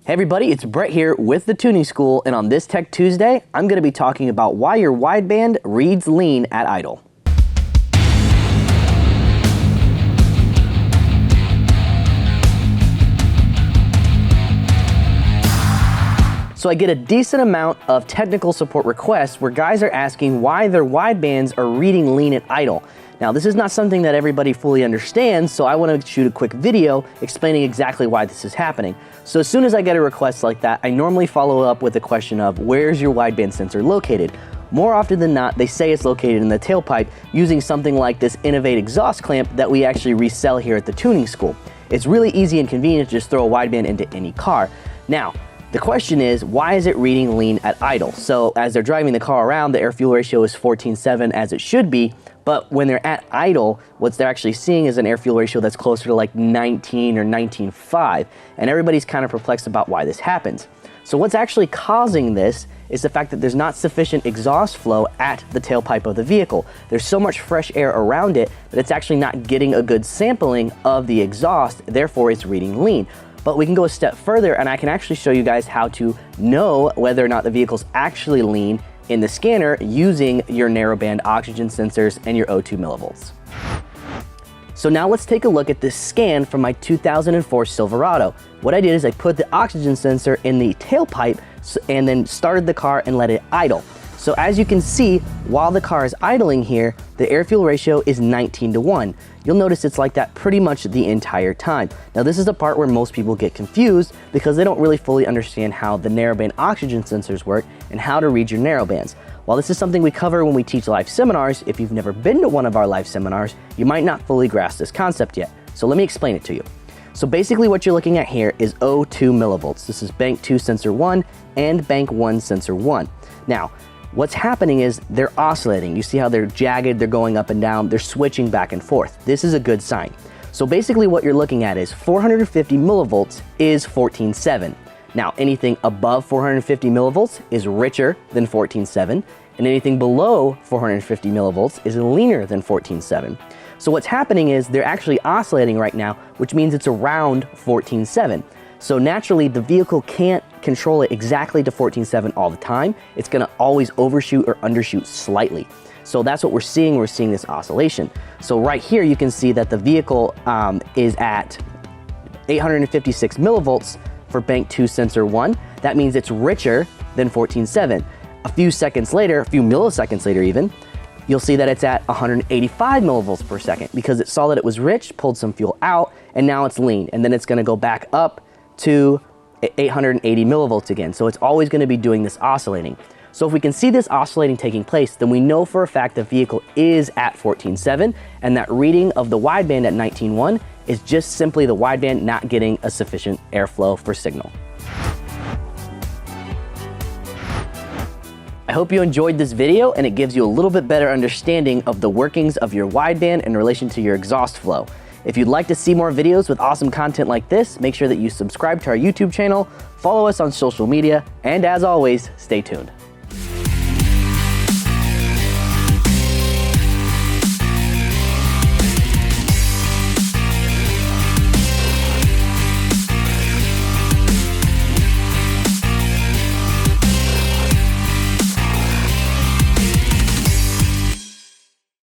Hey everybody, it's Brett here with the Tuning School, and on this Tech Tuesday, I'm going to be talking about why your wideband reads lean at idle. So I get a decent amount of technical support requests where guys are asking why their widebands are reading lean at idle. Now this is not something that everybody fully understands, so I want to shoot a quick video explaining exactly why this is happening. So as soon as I get a request like that, I normally follow up with the question of where's your wideband sensor located? More often than not, they say it's located in the tailpipe using something like this Innovate exhaust clamp that we actually resell here at the Tuning School. It's really easy and convenient to just throw a wideband into any car. Now, the question is, why is it reading lean at idle? So as they're driving the car around, the air-fuel ratio is 14.7 as it should be, but when they're at idle, what they're actually seeing is an air-fuel ratio that's closer to like 19 or 19.5, and everybody's kind of perplexed about why this happens. So what's actually causing this is the fact that there's not sufficient exhaust flow at the tailpipe of the vehicle. There's so much fresh air around it that it's actually not getting a good sampling of the exhaust, therefore it's reading lean. But we can go a step further and I can actually show you guys how to know whether or not the vehicle's actually lean in the scanner using your narrowband oxygen sensors and your O2 millivolts. So now let's take a look at this scan from my 2004 Silverado. What I did is I put the oxygen sensor in the tailpipe and then started the car and let it idle. So as you can see, while the car is idling here, the air-fuel ratio is 19:1. You'll notice it's like that pretty much the entire time. Now this is the part where most people get confused because they don't really fully understand how the narrowband oxygen sensors work and how to read your narrowbands. While this is something we cover when we teach live seminars, if you've never been to one of our live seminars, you might not fully grasp this concept yet. So let me explain it to you. So basically what you're looking at here is O2 millivolts. This is bank 2 sensor 1 and bank 1 sensor 1. Now, what's happening is they're oscillating. You see how they're jagged, they're going up and down, they're switching back and forth. This is a good sign. So basically what you're looking at is 450 millivolts is 14.7. Now anything above 450 millivolts is richer than 14.7, and anything below 450 millivolts is leaner than 14.7. So what's happening is they're actually oscillating right now, which means it's around 14.7. So naturally, the vehicle can't control it exactly to 14.7 all the time. It's gonna always overshoot or undershoot slightly. So that's what we're seeing. We're seeing this oscillation. So right here, you can see that the vehicle is at 856 millivolts for bank 2 sensor 1. That means it's richer than 14.7. A few seconds later, a few milliseconds later even, you'll see that it's at 185 millivolts per second because it saw that it was rich, pulled some fuel out, and now it's lean. And then it's gonna go back up to 880 millivolts again. So it's always going to be doing this oscillating. So if we can see this oscillating taking place, then we know for a fact the vehicle is at 14.7, and that reading of the wideband at 19.1 is just simply the wideband not getting a sufficient airflow for signal. I hope you enjoyed this video and it gives you a little bit better understanding of the workings of your wideband in relation to your exhaust flow. If you'd like to see more videos with awesome content like this, make sure that you subscribe to our YouTube channel, follow us on social media, and as always, stay tuned.